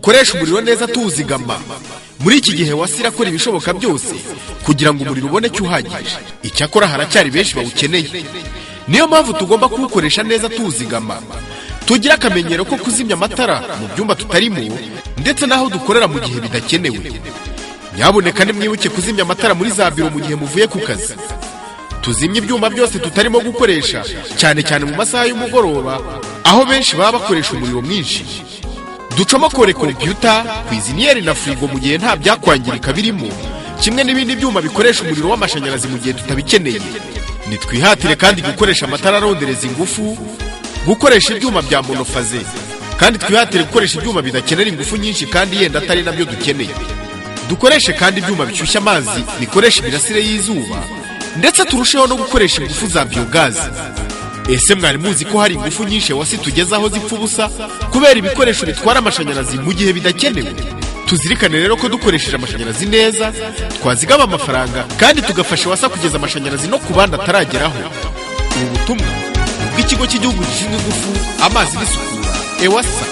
dukoreshe umuriro neza tuwuzigama. Muri iki gihe Ewasa irakora ibishoboka byose kugira ngo umuriro uboneke uhagije. Icyakora haracyari benshi bawukeneye. Niyo mpamvu tugomba kuwukoresha neza tuwuzigama. Tugira akamenyero ko kuzimya amatara mu byumba tutarimo ndetse naho dukorera mu gihe bidakenewe. Nyabuneka nimwibuke kuzimya amatara muri za biro mu gihe muvuye ku kazi. Tuzimye ibyuma byose tutarimo gukoresha, cyane cyane mu masaha y'umugoroba aho benshi baba bakoresha umuriro mwinshi. Ducomokore kompiyuta, kwiziniyeri na firigo mu gihe nta byakwangirika birimo, kimwe n'ibindi byuma bikoresha umuriro w'amashanyarazi mu gihe tutabikeneye. Nitwihatire kandi gukoresha amatara arondereza ingufu, gukoresha ibyuma bya monofaze, kandi twihatire gukoresha ibyuma bidakenera ingufu nyinshi kandi yenda atari nabyo dukeneye. Dukoreshe kandi ibyuma bishyushya amazi bikoresha imirasire y'izuba, ndetse turusheho no gukoresha ingufu za biogazi. Ese mwari muzi ko hari ingufu nyinshi Ewasa tugezaho zipfa ubusa kubera ibikoresho bitwara amashanyarazi mu gihe bidakenewe? Tuzirikane rero ko dukoresheje amashanyarazi neza twazigama amafaranga kandi tugafasha Ewasa kugeza amashanyarazi no ku bandi atarageraho. Ubu butumwa bw'ikigo cy'igihugu gishinzwe ingufu, amazi n'isukura, Ewasa.